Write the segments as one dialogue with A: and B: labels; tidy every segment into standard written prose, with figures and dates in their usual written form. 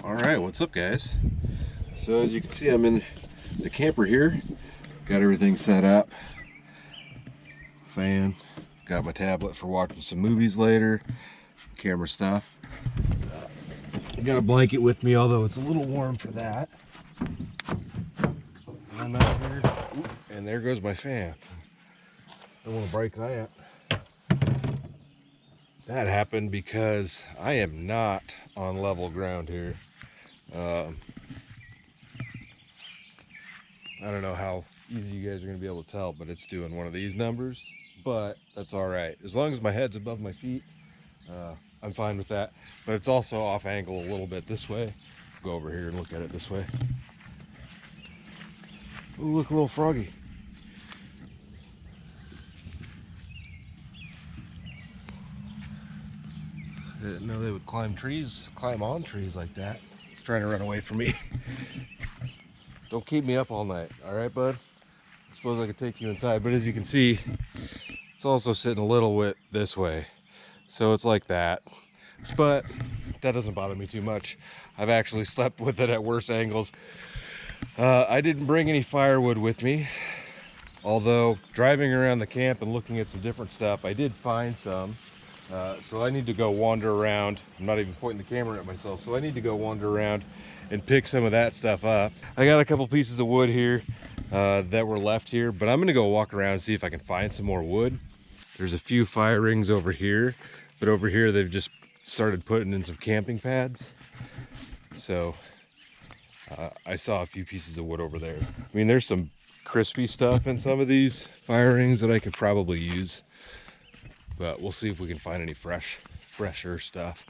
A: All right, what's up, guys? So as you can see, I'm in the camper here. Got everything set up. Fan. Got my tablet for watching some movies later. Camera stuff. I got a blanket with me, although it's a little warm for that. I'm out here. Ooh, and there goes my fan. Don't want to break that. That happened because I am not on level ground here. I don't know how easy you guys are going to be able to tell, but it's doing one of these numbers, but that's all right. As long as my head's above my feet, I'm fine with that. But it's also off angle a little bit this way. Go over here and look at it this way. Ooh, look, a little froggy. I didn't know they would climb on trees like that. It's trying to run away from me. Don't keep me up all night, all right, bud? I suppose I could take you inside, but as you can see, it's also sitting a little bit this way. So it's like that, but that doesn't bother me too much. I've actually slept with it at worse angles. I didn't bring any firewood with me, although driving around the camp and looking at some different stuff, I did find some. So I need to go wander around. I'm not even pointing the camera at myself, so I need to go wander around and pick some of that stuff up. I got a couple pieces of wood here that were left here, but I'm gonna go walk around and see if I can find some more wood. There's a few fire rings over here, but over here they've just started putting in some camping pads. So I saw a few pieces of wood over there. I mean, there's some crispy stuff in some of these fire rings that I could probably use, but we'll see if we can find any fresher stuff.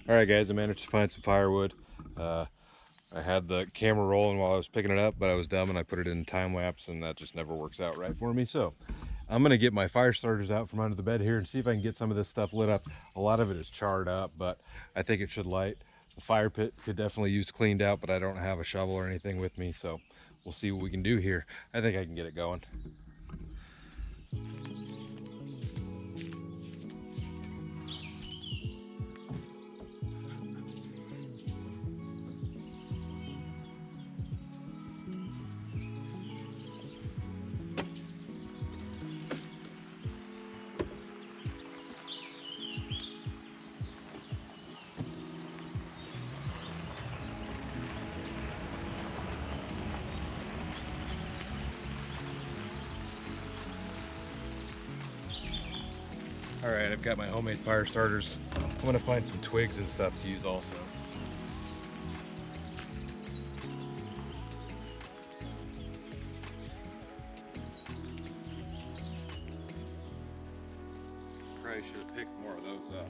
A: All right, guys, I managed to find some firewood. I had the camera rolling while I was picking it up, but I was dumb and I put it in time lapse, and that just never works out right for me. So I'm gonna get my fire starters out from under the bed here and see if I can get some of this stuff lit up. A lot of it is charred up, but I think it should light. The fire pit could definitely use cleaned out, but I don't have a shovel or anything with me, so we'll see what we can do here. I think I can get it going. All right, I've got my homemade fire starters. I'm gonna find some twigs and stuff to use also. Probably should have picked more of those up.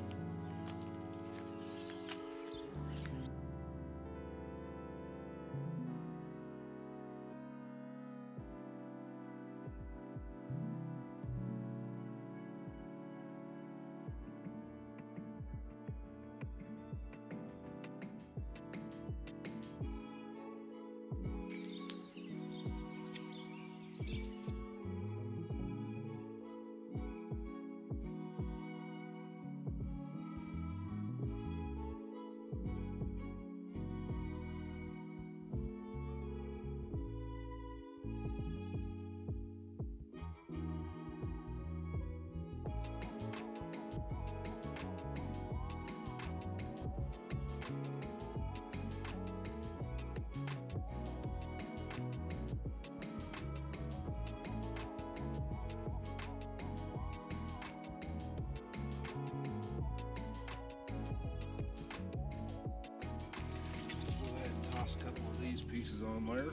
A: Toss a couple of these pieces on there.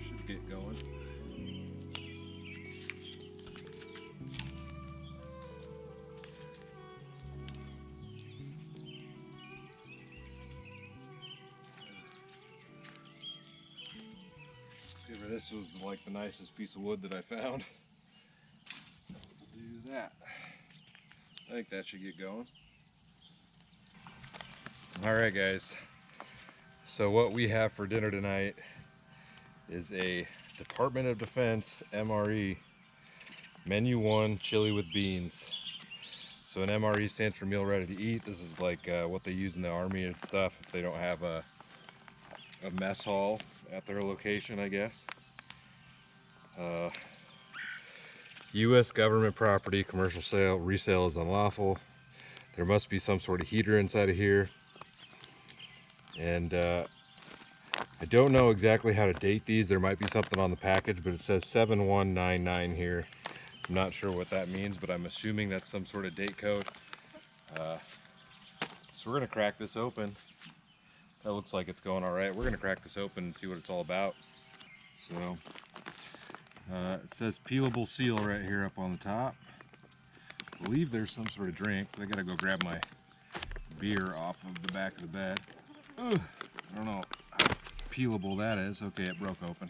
A: Should get going. This was like the nicest piece of wood that I found. We'll do that. I think that should get going. All right, guys. So what we have for dinner tonight is a Department of Defense MRE Menu 1 chili with beans. So an MRE stands for meal ready to eat. This is like what they use in the army and stuff if they don't have a mess hall at their location, I guess. U.S. government property, commercial sale, resale is unlawful. There must be some sort of heater inside of here. And I don't know exactly how to date these. There might be something on the package, but it says 7199 here. I'm not sure what that means, but I'm assuming that's some sort of date code. So we're gonna crack this open. That looks like it's going all right. We're gonna crack this open and see what it's all about. So it says peelable seal right here up on the top. I believe there's some sort of drink, but I gotta go grab my beer off of the back of the bed. Ugh, I don't know how peelable that is. Okay, it broke open.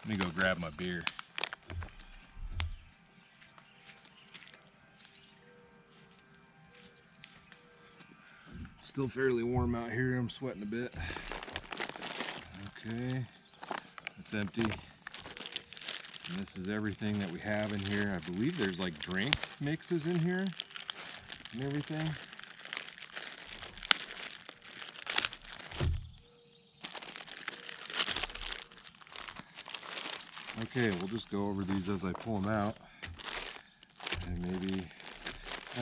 A: Let me go grab my beer. Still fairly warm out here. I'm sweating a bit. Okay, it's empty. And this is everything that we have in here. I believe there's like drink mixes in here and everything. Okay, we'll just go over these as I pull them out. And maybe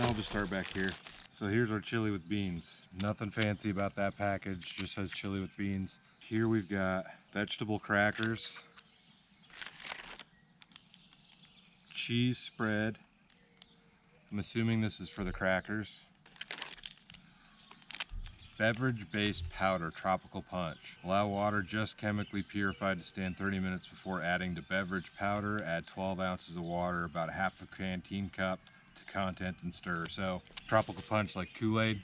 A: I'll just start back here. So here's our chili with beans. Nothing fancy about that package, just says chili with beans. Here we've got vegetable crackers, cheese spread. I'm assuming this is for the crackers. Beverage-based powder, tropical punch. Allow water just chemically purified to stand 30 minutes before adding to beverage powder. Add 12 ounces of water, about half a canteen cup to content and stir. So tropical punch like Kool-Aid.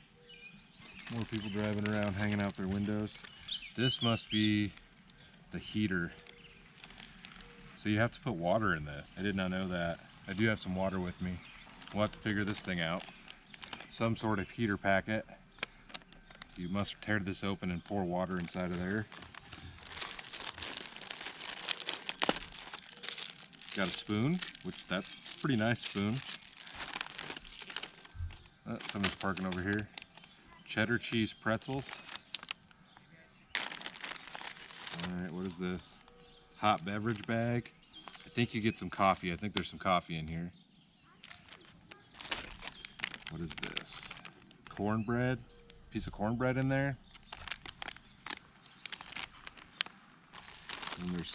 A: More people driving around, hanging out their windows. This must be the heater. So you have to put water in this. I did not know that. I do have some water with me. We'll have to figure this thing out. Some sort of heater packet. You must tear this open and pour water inside of there. Got a spoon, which that's a pretty nice spoon. Somebody's parking over here. Cheddar cheese pretzels. Alright, what is this? Hot beverage bag. I think you get some coffee. I think there's some coffee in here. What is this? Cornbread. Piece of cornbread in there. And there's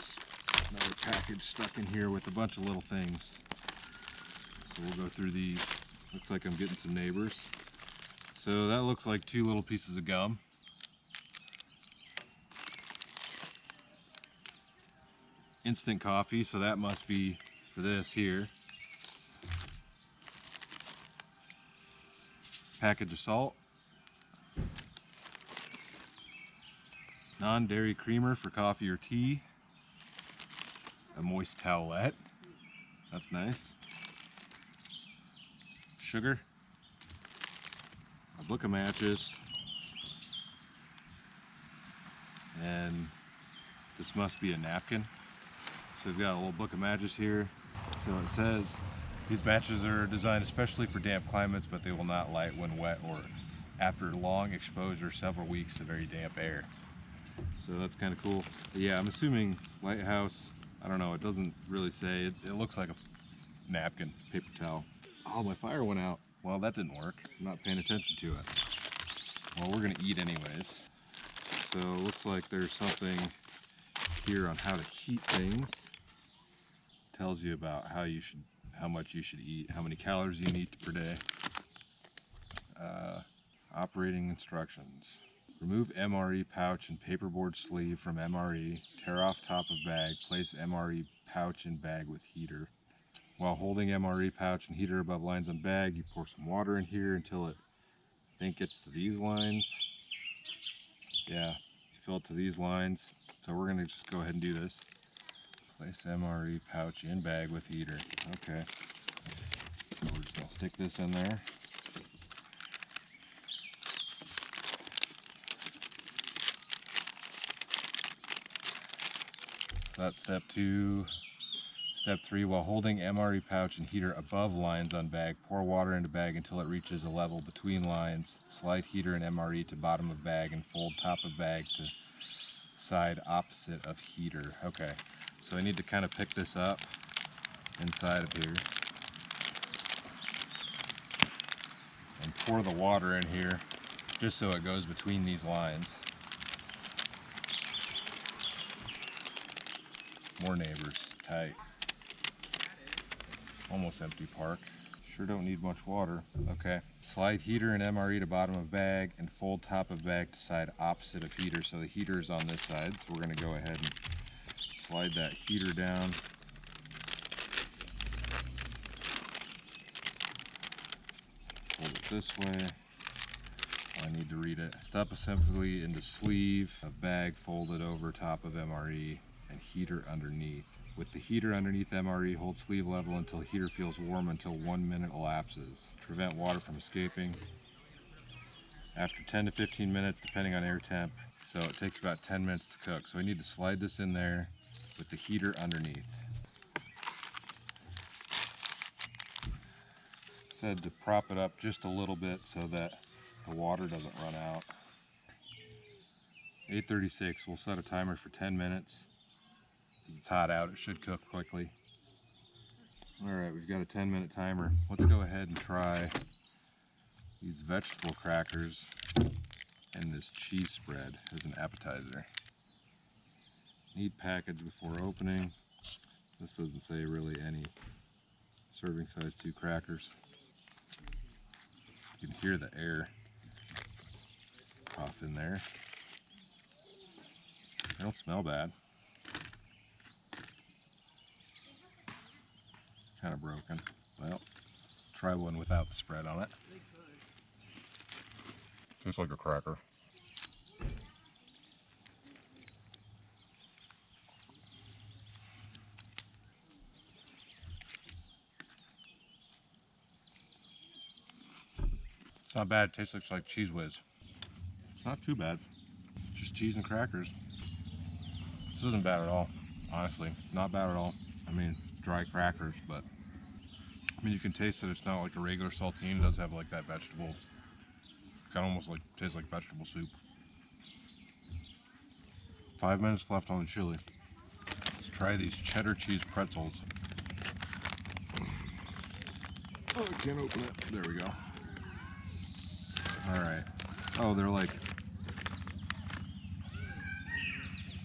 A: another package stuck in here with a bunch of little things. So we'll go through these. Looks like I'm getting some neighbors. So that looks like 2 little pieces of gum. Instant coffee, so that must be for this here. Package of salt. Non-dairy creamer for coffee or tea. A moist towelette. That's nice. Sugar. A book of matches. And this must be a napkin. So we've got a little book of matches here. So it says these matches are designed especially for damp climates, but they will not light when wet or after long exposure, several weeks to very damp air. So that's kind of cool. But yeah, I'm assuming lighthouse. I don't know, it doesn't really say. It looks like a napkin, paper towel. Oh, my fire went out. Well, that didn't work. I'm not paying attention to it. Well, we're gonna eat anyways. So it looks like there's something here on how to heat things. Tells you about how much you should eat, how many calories you need per day. Operating instructions. Remove MRE pouch and paperboard sleeve from MRE. Tear off top of bag. Place MRE pouch in bag with heater. While holding MRE pouch and heater above lines on bag, you pour some water in here until it, I think, gets to these lines. Yeah, you fill it to these lines. So we're gonna just go ahead and do this. Place MRE pouch in bag with heater. Okay. So we're just gonna stick this in there. So that's step 2. Step 3, while holding MRE pouch and heater above lines on bag, pour water into bag until it reaches a level between lines. Slide heater and MRE to bottom of bag and fold top of bag to side opposite of heater. Okay, so I need to kind of pick this up inside of here and pour the water in here just so it goes between these lines. More neighbors, tight. Almost empty park. Sure don't need much water. Okay. Slide heater and MRE to bottom of bag and fold top of bag to side opposite of heater. So the heater is on this side, so we're going to go ahead and slide that heater down. Fold it this way. I need to read it. Step assembly into sleeve of bag folded over top of MRE and heater underneath. With the heater underneath MRE, hold sleeve level until heater feels warm until 1 minute elapses. Prevent water from escaping. After 10 to 15 minutes, depending on air temp. So it takes about 10 minutes to cook. So I need to slide this in there with the heater underneath. Said to prop it up just a little bit so that the water doesn't run out. 8:36, we'll set a timer for 10 minutes. It's hot out, it should cook quickly. Alright, we've got a 10-minute timer. Let's go ahead and try these vegetable crackers and this cheese spread as an appetizer. Neat package before opening. This doesn't say really any. Serving size 2 crackers. You can hear the air off in there. They don't smell bad. Kind of broken. Well, try one without the spread on it. Tastes like a cracker. It's not bad. It tastes like Cheese Whiz. It's not too bad. Just cheese and crackers. This isn't bad at all, honestly. Not bad at all. I mean, dry crackers, but I mean, you can taste that it's not like a regular saltine. It does have like that vegetable, kind of almost like, tastes like vegetable soup. 5 minutes left on the chili. Let's try these cheddar cheese pretzels. Oh, I can't open it. There we go. All right. Oh, they're like,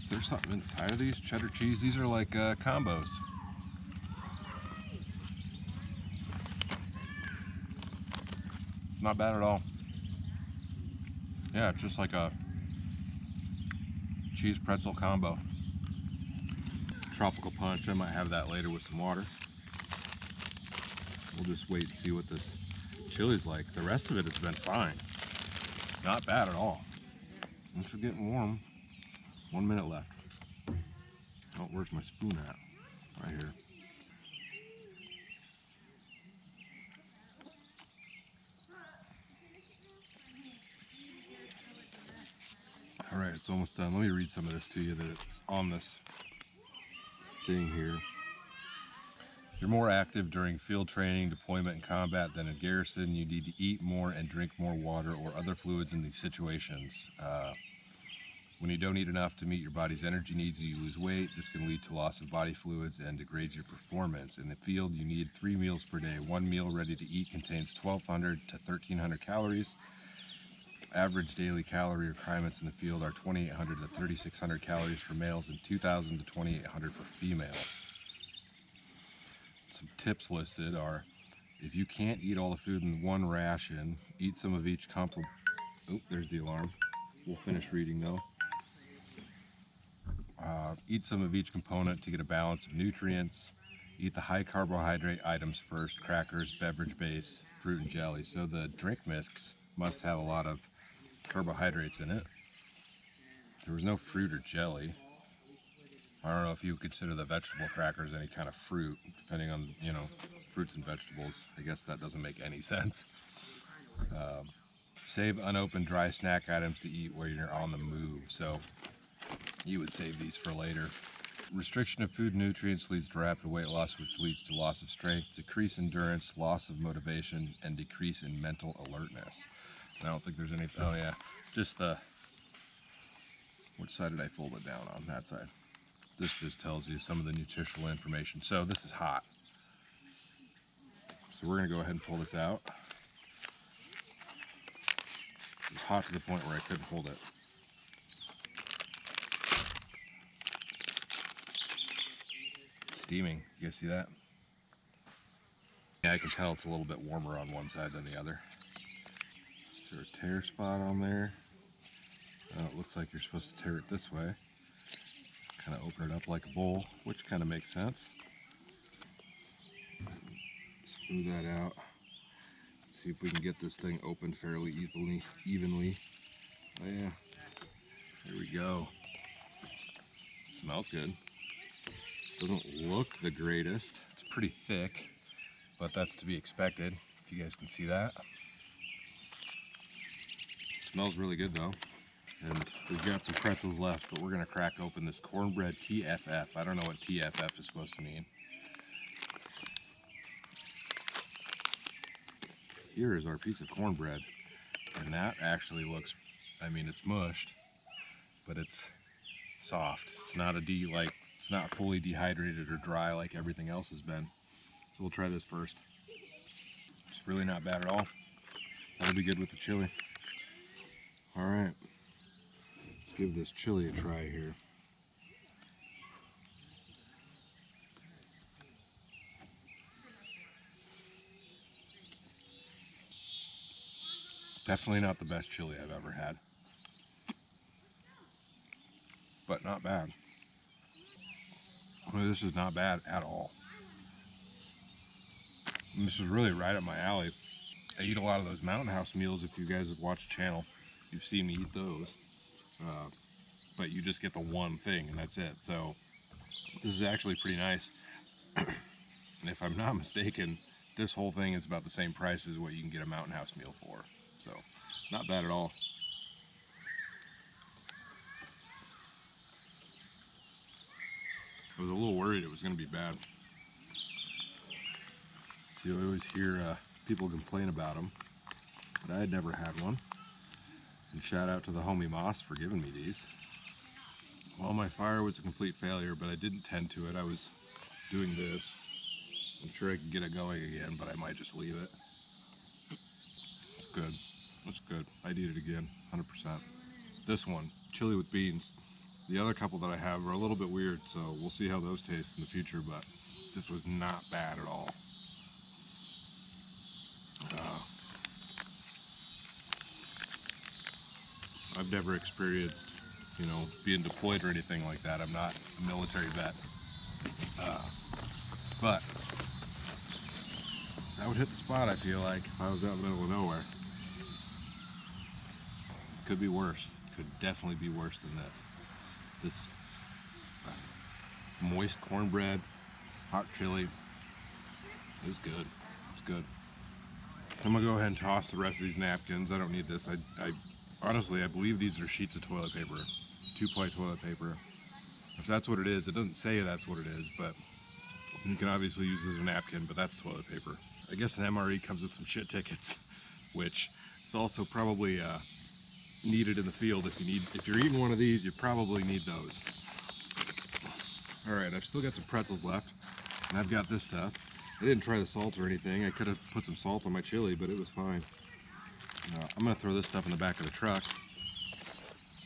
A: is there something inside of these cheddar cheese? These are like combos. Not bad at all. Yeah, it's just like a cheese pretzel combo. Tropical punch, I might have that later with some water. We'll just wait and see what this chili's like. The rest of it has been fine. Not bad at all. This is getting warm. 1 minute left. Oh, where's my spoon at? Right here. All right, it's almost done. Let me read some of this to you that it's on this thing here. You're more active during field training, deployment, and combat than in garrison. You need to eat more and drink more water or other fluids in these situations. When you don't eat enough to meet your body's energy needs, you lose weight. This can lead to loss of body fluids and degrades your performance. In the field, you need 3 meals per day. 1 meal ready to eat contains 1,200 to 1,300 calories. Average daily calorie requirements in the field are 2,800 to 3,600 calories for males and 2,000 to 2,800 for females. Some tips listed are, if you can't eat all the food in one ration, eat some of each Oh, there's the alarm. We'll finish reading though. Eat some of each component to get a balance of nutrients. Eat the high carbohydrate items first: crackers, beverage base, fruit, and jelly. So the drink mix must have a lot of carbohydrates in it. There was no fruit or jelly. I don't know if you consider the vegetable crackers any kind of fruit, depending on, fruits and vegetables. I guess that doesn't make any sense. Save unopened dry snack items to eat when you're on the move. So you would save these for later. Restriction of food nutrients leads to rapid weight loss, which leads to loss of strength, decreased endurance, loss of motivation, and decrease in mental alertness. And I don't think there's any, oh yeah, just the, which side did I fold it down on? That side. This just tells you some of the nutritional information. So this is hot. So we're gonna go ahead and pull this out. It's hot to the point where I couldn't hold it. It's steaming, you guys see that? Yeah, I can tell it's a little bit warmer on one side than the other. Is there a tear spot on there? Oh, it looks like you're supposed to tear it this way. Kind of open it up like a bowl, which kind of makes sense. Smooth that out. See if we can get this thing open fairly evenly. Oh yeah, there we go. Smells good. Doesn't look the greatest. It's pretty thick, but that's to be expected, if you guys can see that. Smells really good though. And we've got some pretzels left, but we're gonna crack open this cornbread TFF. I don't know what TFF is supposed to mean. Here is our piece of cornbread, and that actually looks, I mean, it's mushed, but it's soft. It's not it's not fully dehydrated or dry like everything else has been. So we'll try this first. It's really not bad at all. That'll be good with the chili. All right, let's give this chili a try here. Definitely not the best chili I've ever had, but not bad. I mean, this is not bad at all. And this is really right up my alley. I eat a lot of those Mountain House meals. If you guys have watched the channel, you've seen me eat those. But you just get the one thing and that's it. So this is actually pretty nice. And if I'm not mistaken, this whole thing is about the same price as what you can get a Mountain House meal for. So not bad at all. I was a little worried it was going to be bad. See, I always hear people complain about them, but I had never had one. And shout out to the homie Moss for giving me these. Well, my fire was a complete failure, but I didn't tend to it. I was doing this. I'm sure I could get it going again, but I might just leave it. It's good. It's good. I'd eat it again, 100%. This one, chili with beans. The other couple that I have are a little bit weird, so we'll see how those taste in the future, but this was not bad at all. I've never experienced, you know, being deployed or anything like that. I'm not a military vet. But that would hit the spot, I feel like, if I was out in the middle of nowhere. Could be worse. Could definitely be worse than this. This moist cornbread, hot chili, it was good. It's good. I'm gonna go ahead and toss the rest of these napkins. I don't need this. I honestly, I believe these are sheets of toilet paper, 2-ply toilet paper. If that's what it is, it doesn't say that's what it is, but you can obviously use it as a napkin, but that's toilet paper. I guess an MRE comes with some shit tickets, which is also probably needed in the field. If you're eating one of these, you probably need those. All right, I've still got some pretzels left, and I've got this stuff. I didn't try the salt or anything. I could have put some salt on my chili, but it was fine. I'm gonna throw this stuff in the back of the truck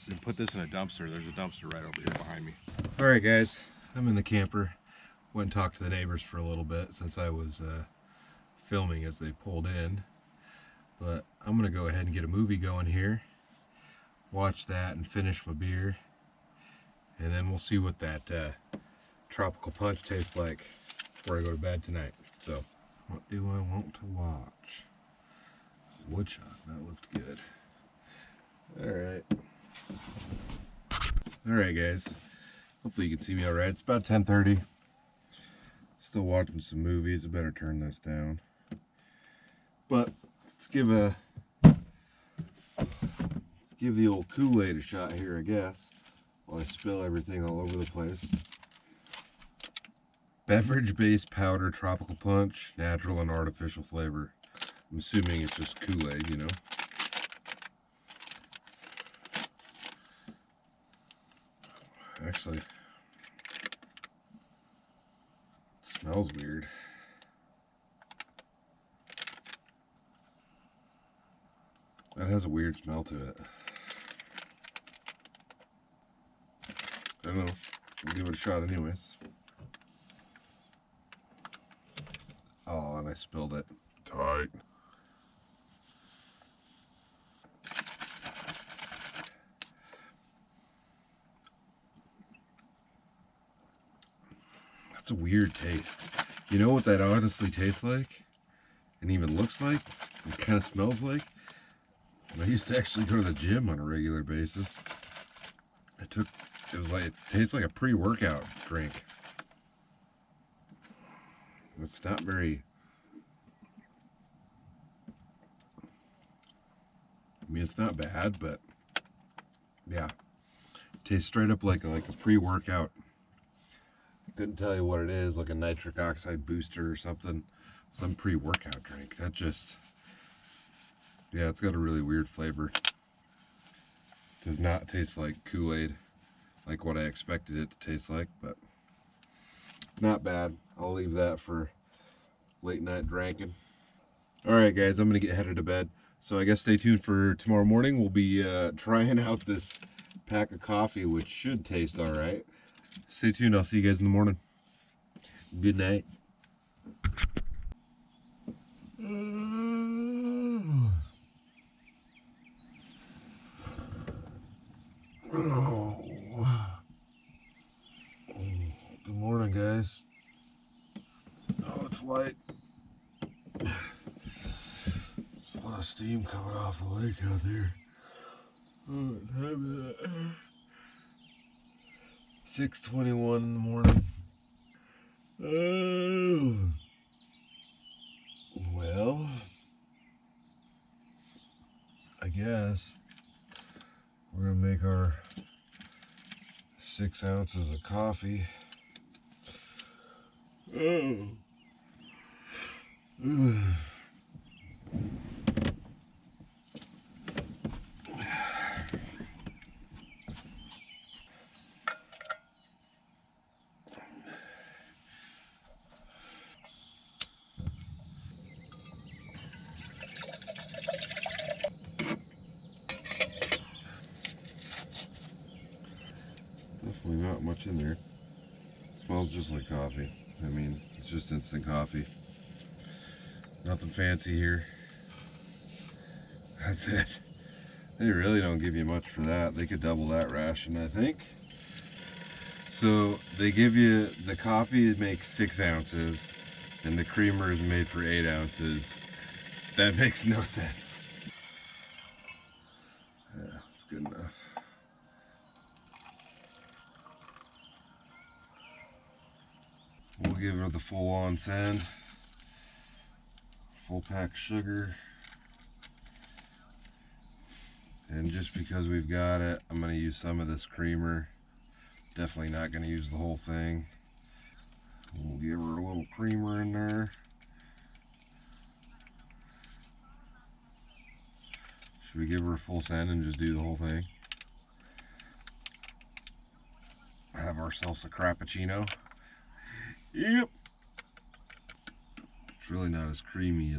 A: and put this in a dumpster. There's a dumpster right over here behind me. All right, guys, I'm in the camper. Went and talked to the neighbors for a little bit since I was filming as they pulled in. But I'm gonna go ahead and get a movie going here, watch that and finish my beer, and then we'll see what that tropical punch tastes like before I go to bed tonight. So, what do I want to watch? Woodchuck, that looked good. Alright guys, hopefully you can see me alright. It's about 10:30. Still watching some movies. I better turn this down. But let's give the old Kool-Aid a shot here, I guess, while I spill everything all over the place. Beverage-based powder, tropical punch, natural and artificial flavor. I'm assuming it's just Kool-Aid, you know. Actually, it smells weird. That has a weird smell to it. I don't know. We'll give it a shot anyways. Oh, and I spilled it. Tight. That's a weird taste. You know what that honestly tastes like? And even looks like? And kind of smells like? I used to actually go to the gym on a regular basis. It tastes like a pre-workout drink. It's not very, I mean, it's not bad, but yeah. It tastes straight up like a pre-workout. Couldn't tell you what it is, like a nitric oxide booster or something. Some pre-workout drink. That just, yeah, it's got a really weird flavor. Does not taste like Kool-Aid, like what I expected it to taste like, but not bad. I'll leave that for late night drinking. All right, guys, I'm gonna get headed to bed. So I guess stay tuned for tomorrow morning. We'll be trying out this pack of coffee, which should taste all right. Stay tuned. I'll see you guys in the morning. Good night. Good morning, guys. Oh, it's light. There's a lot of steam coming off the lake out there. Oh, what time is it? 6:21 in the morning. Oh. Well, I guess we're gonna make our 6 ounces of coffee. Oh. Definitely not much in there. It smells just like coffee. I mean, it's just instant coffee. Nothing fancy here. That's it. They really don't give you much for that. They could double that ration, I think. So they give you, the coffee makes 6 ounces and the creamer is made for 8 ounces. That makes no sense. Yeah, it's good enough. We'll give her the full on send. Full pack sugar. And just because we've got it, I'm going to use some of this creamer. Definitely not going to use the whole thing. We'll give her a little creamer in there. Should we give her a full send and just do the whole thing? Have ourselves a Crappuccino. Yep. It's really not as creamy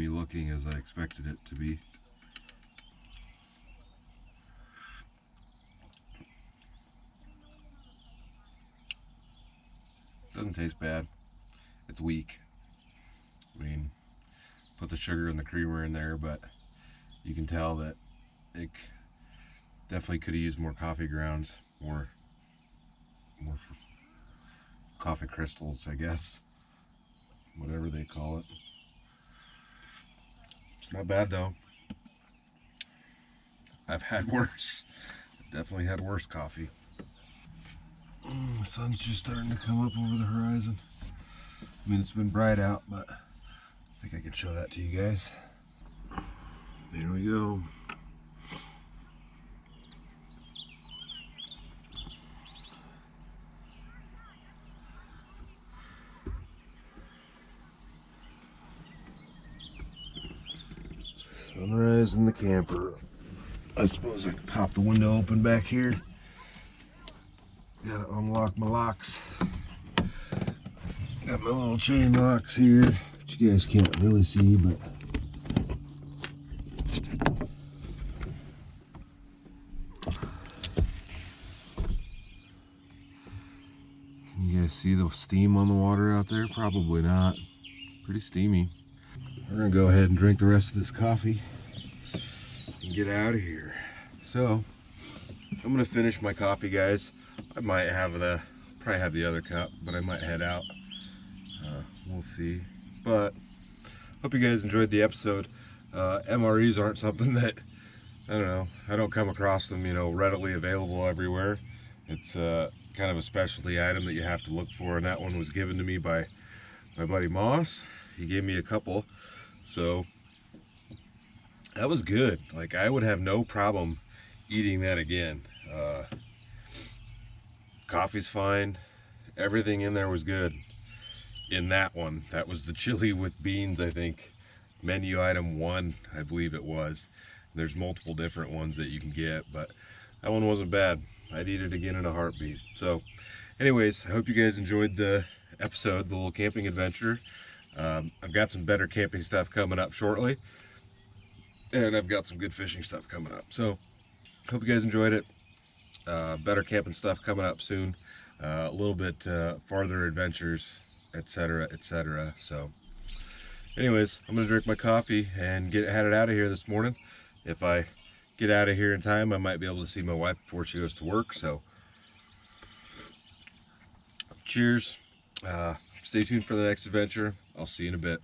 A: looking as I expected it to be. Doesn't taste bad. It's weak. I mean, put the sugar and the creamer in there, but you can tell that it definitely could have used more coffee grounds, more coffee crystals, I guess, whatever they call it. It's not bad though. I've had worse. Definitely had worse coffee. The sun's just starting to come up over the horizon. I mean, it's been bright out, but I think I could show that to you guys. There we go. organizing the camper. I suppose I could pop the window open back here. Gotta unlock my locks. Got my little chain locks here, which you guys can't really see, but can you guys see the steam on the water out there? Probably not. Pretty steamy. We're gonna go ahead and drink the rest of this coffee and get out of here. So I'm gonna finish my coffee, guys. I might have probably have the other cup, but I might head out. We'll see. But hope you guys enjoyed the episode. MREs aren't something that, I don't know, I don't come across them, you know, readily available everywhere. It's kind of a specialty item that you have to look for, and that one was given to me by my buddy Moss. He gave me a couple, so that was good. Like, I would have no problem eating that again. Coffee's fine. Everything in there was good. In that one, that was the chili with beans, I think. Menu item 1, I believe it was. There's multiple different ones that you can get, but that one wasn't bad. I'd eat it again in a heartbeat. So anyways, I hope you guys enjoyed the episode, the little camping adventure. I've got some better camping stuff coming up shortly, and I've got some good fishing stuff coming up. So hope you guys enjoyed it. Better camping stuff coming up soon. A little bit farther adventures, etc., etc. So anyways, I'm gonna drink my coffee and get headed out of here this morning. If I get out of here in time, I might be able to see my wife before she goes to work. So cheers. Stay tuned for the next adventure. I'll see you in a bit.